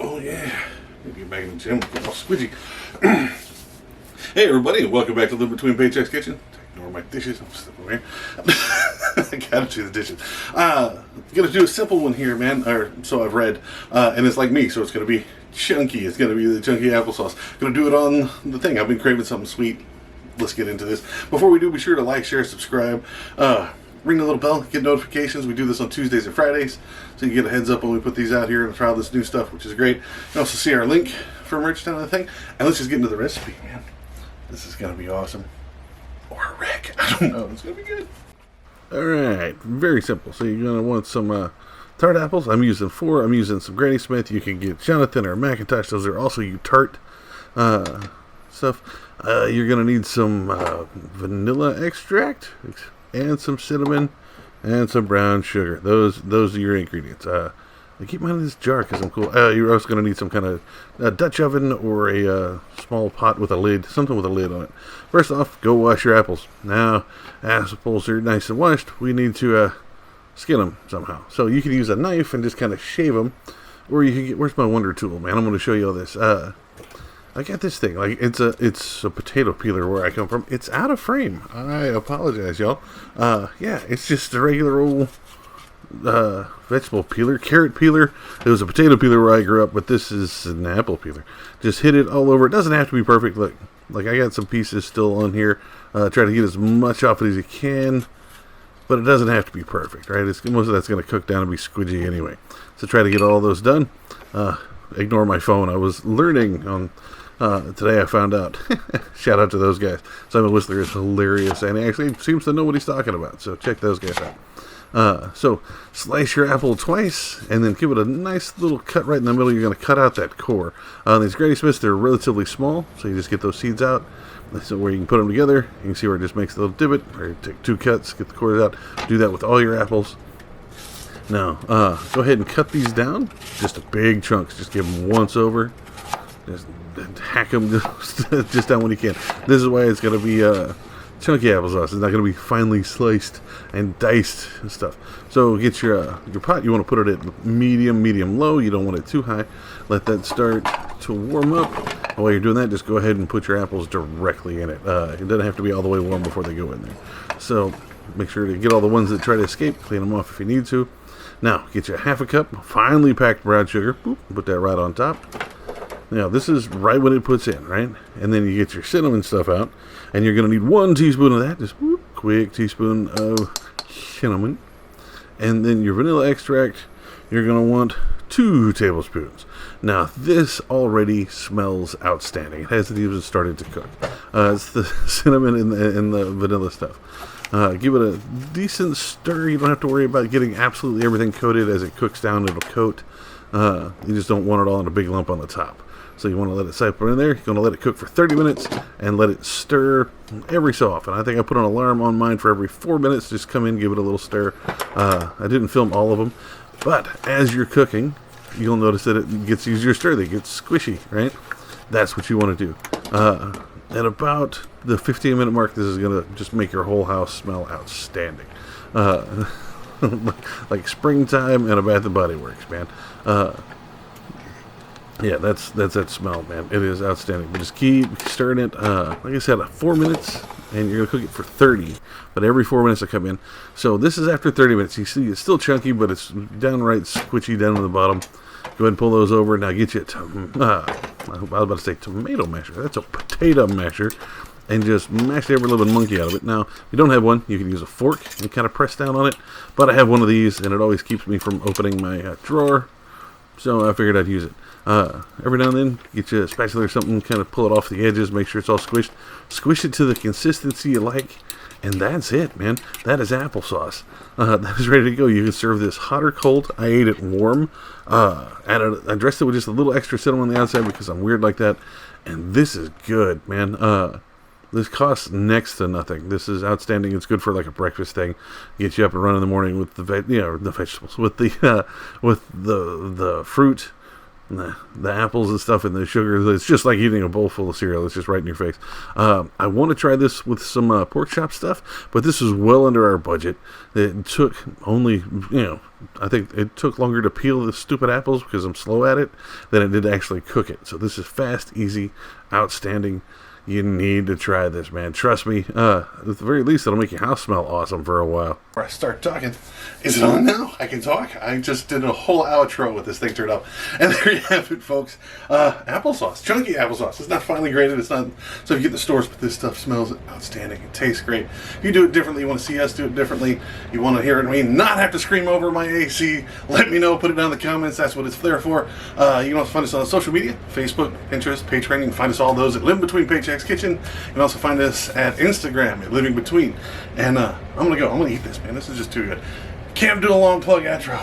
Oh yeah, get back in the gym. Get all squidgy. Hey everybody, and welcome back to Live Between Paychecks Kitchen. Ignore my dishes. I'm stepping away. I gotta do the dishes. Gonna do a simple one here, man. Or so I've read, and it's like me, so it's gonna be chunky. It's gonna be the chunky applesauce. Gonna do it on the thing. I've been craving something sweet. Let's get into this. Before we do, be sure to like, share, subscribe. Ring the little bell, get notifications. We do this on Tuesdays and Fridays, so you get a heads up when we put these out here and try all this new stuff, which is great. You can also see our link for merch down on the thing. And let's just get into the recipe, man. This is going to be awesome. Or a wreck. I don't know. It's going to be good. Alright, very simple. So you're going to want some tart apples. I'm using 4. I'm using some Granny Smith. You can get Jonathan or Macintosh. Those are also you tart stuff. You're going to need some vanilla extract and some cinnamon and some brown sugar. Those are your ingredients. I keep mine in this jar because I'm cool. You're also going to need some kind of Dutch oven or a small pot with a lid, something with a lid on it. First off, go wash your apples. Now, apples are nice and washed. We need to skin them somehow. So you can use a knife and just kind of shave them, or you can get. Where's my wonder tool, man? I'm going to show you all this. I got this thing. Like it's a potato peeler where I come from. It's out of frame. I apologize, y'all. Yeah, it's just a regular old vegetable peeler, carrot peeler. It was a potato peeler where I grew up, but this is an apple peeler. Just hit it all over. It doesn't have to be perfect. Look, like I got some pieces still on here. Try to get as much off it as you can, but it doesn't have to be perfect, right? Most of that's going to cook down and be squidgy anyway. So try to get all those done. Ignore my phone. I was learning on today. I found out. Shout out to those guys. Simon Whistler is hilarious, and he actually seems to know what he's talking about. So check those guys out. So slice your apple twice, and then give it a nice little cut right in the middle. You're going to cut out that core. These Granny Smiths, they're relatively small, so you just get those seeds out. So where you can put them together, you can see where it just makes a little divot. Or take 2 cuts, get the cores out. Do that with all your apples. Now, go ahead and cut these down. Just big chunks. Just give them once over. Just hack them just down when you can. This is why it's going to be chunky applesauce. It's not going to be finely sliced and diced and stuff. So get your pot. You want to put it at medium low. You don't want it too high. Let that start to warm up. And while you're doing that, just go ahead and put your apples directly in it. It doesn't have to be all the way warm before they go in there. So make sure to get all the ones that try to escape. Clean them off if you need to. Now, get you a half a cup finely packed brown sugar. Boop, put that right on top. Now, this is right when it puts in, right? And then you get your cinnamon stuff out. And you're going to need 1 teaspoon of that. Just whoop, quick teaspoon of cinnamon. And then your vanilla extract, you're going to want 2 tablespoons. Now, this already smells outstanding. It hasn't even started to cook. It's the cinnamon and the vanilla stuff. Give it a decent stir. You don't have to worry about getting absolutely everything coated. As it cooks down, it'll coat. You just don't want it all in a big lump on the top. So you want to let it siphon in there. You're going to let it cook for 30 minutes and let it stir every so often. I think I put an alarm on mine for every 4 minutes. Just come in, give it a little stir. I didn't film all of them. But as you're cooking, you'll notice that it gets easier to stir. They get squishy, right? That's what you want to do. At about the 15-minute mark, this is going to just make your whole house smell outstanding. Like springtime and a Bath and Body Works, man. Yeah, that's that smell, man. It is outstanding. But just keep stirring it. Like I said, 4 minutes, and you're going to cook it for 30. But every 4 minutes I come in. So this is after 30 minutes. You see, it's still chunky, but it's downright squishy down to the bottom. Go ahead and pull those over. Now get you I was about to say tomato masher. That's a potato masher. And just mash every living monkey out of it. Now, if you don't have one, you can use a fork and kind of press down on it. But I have one of these, and it always keeps me from opening my drawer. So I figured I'd use it. Every now and then, get you a spatula or something, kind of pull it off the edges, make sure it's all squished. Squish it to the consistency you like. And that's it, man. That is applesauce. That is ready to go. You can serve this hot or cold. I ate it warm. I dressed it with just a little extra cinnamon on the outside because I'm weird like that. And this is good, man. This costs next to nothing. This is outstanding. It's good for like a breakfast thing. Get you up and running in the morning with the vegetables, with the fruit. the apples and stuff and the sugar. It's just like eating a bowl full of cereal. It's just right in your face. I want to try this with some pork chop stuff, but this is well under our budget. It took only, I think it took longer to peel the stupid apples because I'm slow at it than it did to actually cook it. So this is fast, easy, outstanding. You need to try this, man. Trust me. At the very least, it'll make your house smell awesome for a while. Before I start talking, is it on now? I can talk. I just did a whole outro with this thing turned up. And there you have it, folks. Applesauce. Chunky applesauce. It's not finely grated. It's not. So if you get the stores, but this stuff smells outstanding. It tastes great. If you do it differently, you want to see us do it differently, you want to hear it, not have to scream over my AC, let me know. Put it down in the comments. That's what it's there for. You can also find us on social media, Facebook, Pinterest, Patreon. You can find us all those at Living Between Paychecks Kitchen. You can also find us at Instagram at Living Between. And I'm gonna go. I'm gonna eat this, man. This is just too good. Can't do a long plug outro.